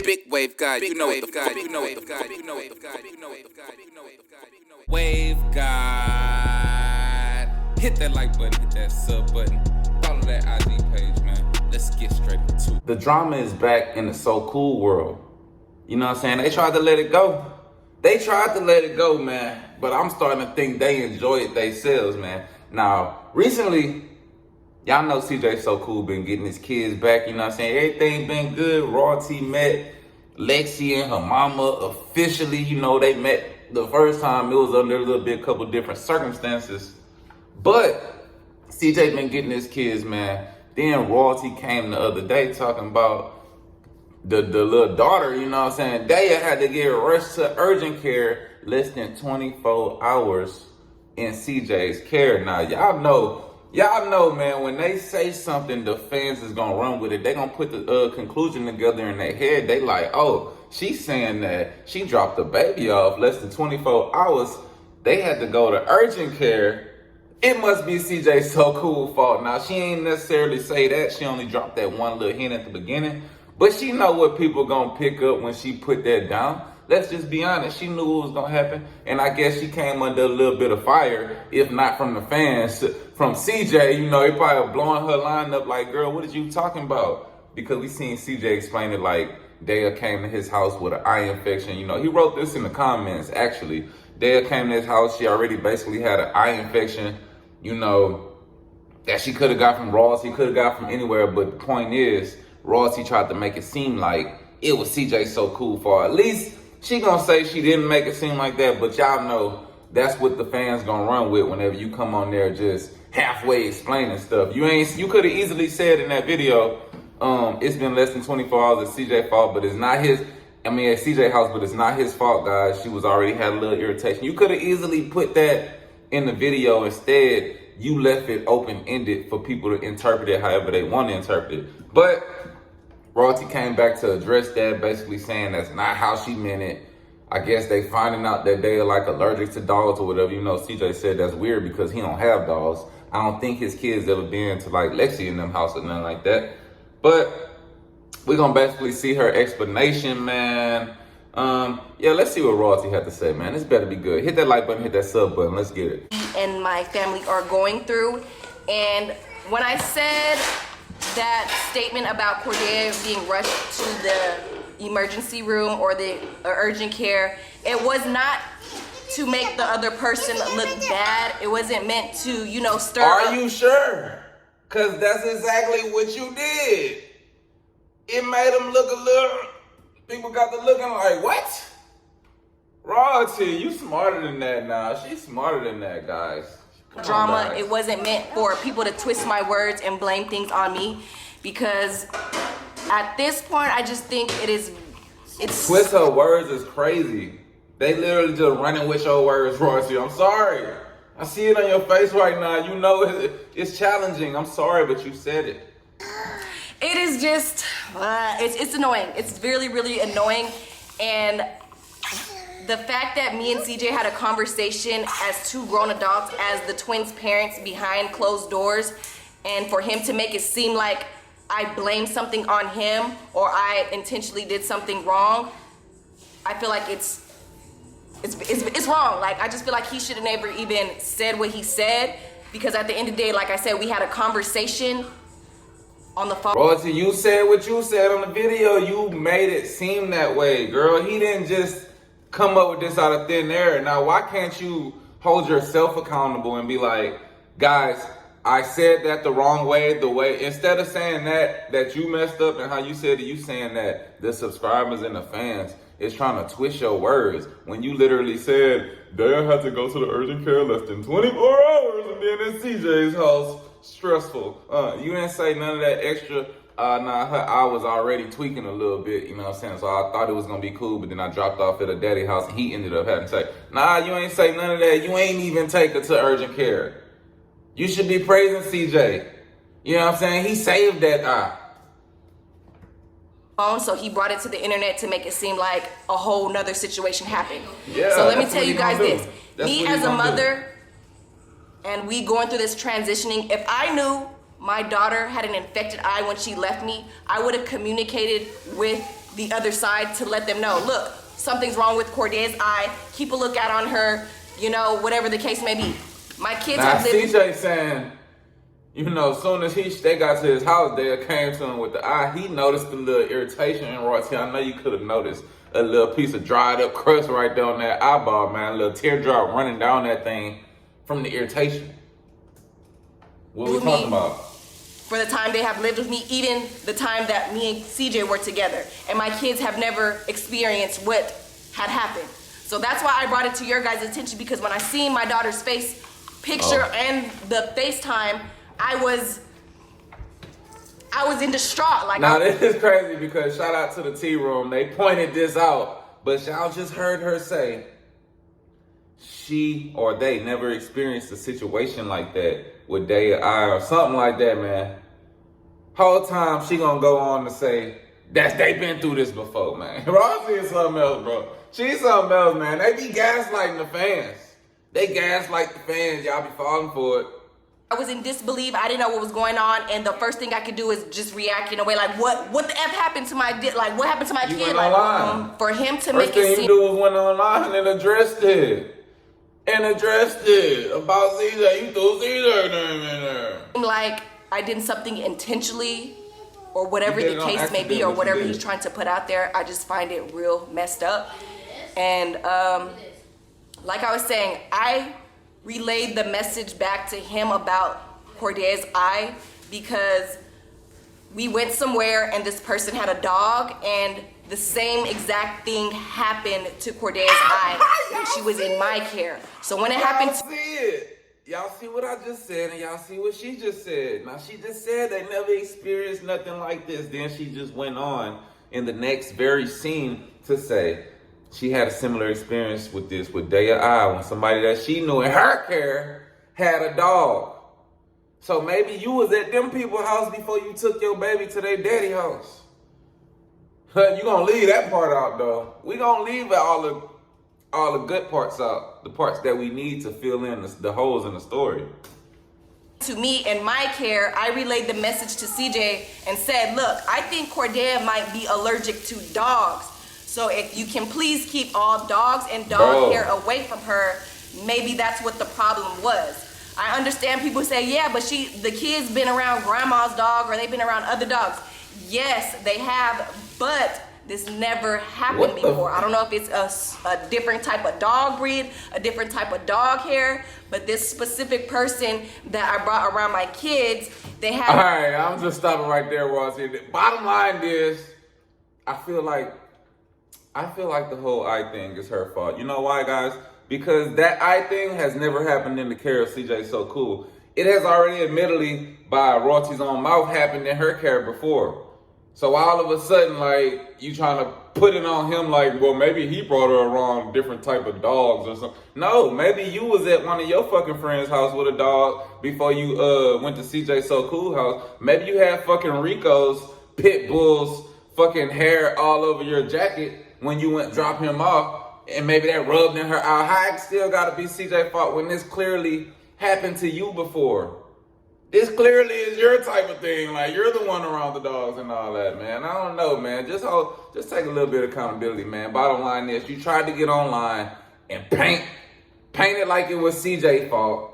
big wave guy, you know what the fuck, Wave God. Hit that like button, hit that sub button, follow that IG page, man. Let's get straight into it. The drama is back in the So Cool world. You know what I'm saying? They tried to let it go. Man. But I'm starting to think they enjoy it themselves, man. Now, recently, y'all know CJ So Cool been getting his kids back, you know what I'm saying? Everything been good. Royalty met Lexi and her mama officially. You know, they met the first time. It was under a couple different circumstances. But CJ been getting his kids, man. Then Royalty came the other day talking about the little daughter, you know what I'm saying? Daya had to get rushed to urgent care less than 24 hours in CJ's care. Now, y'all know, man, when they say something, the fans is gonna run with it. They gonna put the conclusion together in their head. They like, oh, she's saying that she dropped the baby off less than 24 hours. They had to go to urgent care. It must be CJ So Cool fault. Now, she ain't necessarily say that. She only dropped that one little hint at the beginning. But she know what people gonna pick up when she put that down. Let's just be honest. She knew what was gonna happen. And I guess she came under a little bit of fire, if not from the fans. From CJ, you know, he probably blowing her line up like, girl, what are you talking about? Because we seen CJ explain it like Daya came to his house with an eye infection. You know, he wrote this in the comments, actually. Daya came to his house. She already basically had an eye infection, you know, that she could have got from Royalty, could have got from anywhere. But the point is, Royalty tried to make it seem like it was CJ So Cool for her. At least she gonna say she didn't make it seem like that, but y'all know that's what the fans gonna run with whenever you come on there just halfway explaining stuff. You could have easily said in that video, it's been less than 24 hours, it's CJ's fault, but it's not his. I mean, at CJ's house, but it's not his fault, guys. She was already had a little irritation. You could have easily put that in the video. Instead, you left it open-ended for people to interpret it however they want to interpret it. But Royalty came back to address that, basically saying that's not how she meant it. I guess they finding out that they are like allergic to dogs or whatever. You know, CJ said that's weird because he don't have dogs. I don't think his kids ever been to like Lexi in them house or nothing like that. But we're gonna basically see her explanation, man. Yeah, let's see what Royalty had to say, man. This better be good. Hit that like button, hit that sub button. Let's get it. And my family are going through. And when I said that statement about Cordelia being rushed to the emergency room or the urgent care, it was not to make the other person look bad. It wasn't meant to, you know, stir up. Are you sure? Because that's exactly what you did. It made them look a little, people got to looking like, what? Royalty, you smarter than that now. She's smarter than that, guys. Drama. It wasn't meant for people to twist my words and blame things on me, because at this point I just think it's twist her words is crazy. They literally just running with your words, Royalty. I'm sorry. I see it on your face right now. You know it's challenging. I'm sorry, but you said it. It is just it's annoying. It's really, really annoying. And the fact that me and CJ had a conversation as two grown adults, as the twins' parents behind closed doors, and for him to make it seem like I blamed something on him or I intentionally did something wrong, I feel like it's wrong. Like, I just feel like he should have never even said what he said, because at the end of the day, like I said, we had a conversation on the phone. Royalty, you said what you said on the video. You made it seem that way, girl. He didn't just come up with this out of thin air. Now, why can't you hold yourself accountable and be like, guys, I said that the wrong way, instead of saying that you messed up and how you said it, you saying that the subscribers and the fans is trying to twist your words when you literally said, Daya had to go to the urgent care less than 24 hours and then in CJ's house. Stressful. You didn't say none of that extra. Nah, her eye was already tweaking a little bit, you know what I'm saying? So I thought it was gonna be cool, but then I dropped off at her daddy's house and he ended up having to say, nah, you ain't say none of that. You ain't even take her to urgent care. You should be praising CJ. You know what I'm saying? He saved that eye. So he brought it to the internet to make it seem like a whole nother situation happened. Yeah, so let me tell you guys this. Me as a mother, and we going through this transitioning, if I knew my daughter had an infected eye when she left me, I would have communicated with the other side to let them know, look, something's wrong with Corday's eye. Keep a lookout on her, you know, whatever the case may be. My kids now, have lived. CJ saying, you know, as soon as they got to his house, they came to him with the eye. He noticed a little irritation in Royalty. I know you could have noticed a little piece of dried up crust right there on that eyeball, man. A little teardrop running down that thing from the irritation. What we talking about? For the time they have lived with me, even the time that me and CJ were together. And my kids have never experienced what had happened. So that's why I brought it to your guys' attention, because when I seen my daughter's face picture and the FaceTime, I was in distraught. Like, now this is crazy because shout out to the Tea Room. They pointed this out, but y'all just heard her say she or they never experienced a situation like that with Daya I or something like that, man. Whole time she gonna go on to say that they been through this before, man. Rosie is something else, bro. She's something else, man. They be gaslighting the fans. They gaslight the fans. Y'all be falling for it. I was in disbelief. I didn't know what was going on, and the first thing I could do is just react in a way like, what the F happened to my like, what happened to my You kid? went Like, online. For him to First make thing it you seem do was went online and addressed it. About CJ. You threw CJ name in there. like I did something intentionally, or whatever You did the it on case may accident, be, or but you whatever did he's it. trying to put out there. I just find it real messed up. And like I was saying, I relayed the message back to him about Corday's eye because we went somewhere and this person had a dog, and the same exact thing happened to Corday's eye when she was in my care. So when it happened Y'all see it. Y'all see what I just said, and y'all see what she just said. Now, she just said they never experienced nothing like this. Then she just went on in the next very scene to say she had a similar experience with this with Daya I when somebody that she knew in her care had a dog. So maybe you was at them people's house before you took your baby to their daddy house. You gonna leave that part out though. We gonna leave all the good parts out, the parts that we need to fill in the holes in the story. to me in my care, I relayed the message to CJ and said, look, I think Corday might be allergic to dogs. So if you can please keep all dogs and dog hair away from her, maybe that's what the problem was. I understand people say, yeah, but the kid's been around grandma's dog or they've been around other dogs. Yes, they have, but this never happened before. I don't know if it's a different type of dog breed, a different type of dog hair, but this specific person that I brought around my kids, they have... All right, I'm just stopping right there, Ross. Bottom line is, I feel like the whole eye thing is her fault. You know why, guys? Because that eye thing has never happened in the care of CJ So Cool. It has already admittedly, by Royalty's own mouth, happened in her care before. So all of a sudden, like, you trying to put it on him like, well, maybe he brought her around different type of dogs or something. No, maybe you was at one of your fucking friends' house with a dog before you went to CJ So Cool house. Maybe you had fucking Rico's pit bulls fucking hair all over your jacket when you went drop him off. And maybe that rubbed in her eye. How it still gotta be CJ's fault when this clearly happened to you before? This clearly is your type of thing. Like, you're the one around the dogs and all that, man. I don't know, man. Just take a little bit of accountability, man. Bottom line is, you tried to get online and paint it like it was CJ's fault.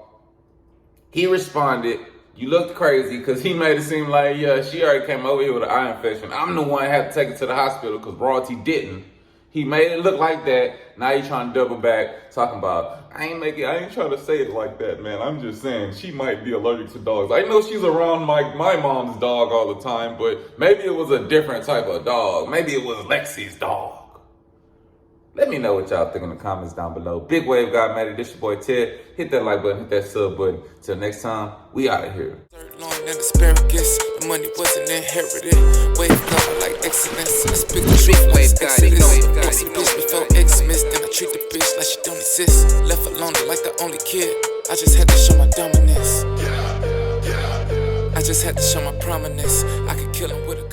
He responded. You looked crazy because he made it seem like, yeah, she already came over here with an eye infection. I'm the one that had to take her to the hospital because Royalty didn't. He made it look like that. Now you trying to double back, talking about, I ain't trying to say it like that, man. I'm just saying she might be allergic to dogs. I know she's around my mom's dog all the time, but maybe it was a different type of dog. Maybe it was Lexi's dog. Let me know what y'all think in the comments down below. Big Wave got mad at this, your boy Ted. Hit that like button, hit that sub button. Till next time, we out of here. Long and asparagus, the money wasn't inherited. Wave God like excellence. I speak the truth, wave God. Box a bitch before Xmas, then I treat the bitch like she don't exist. Left alone like the only kid. I just had to show my dominance. I just had to show my prominence. I could kill him with a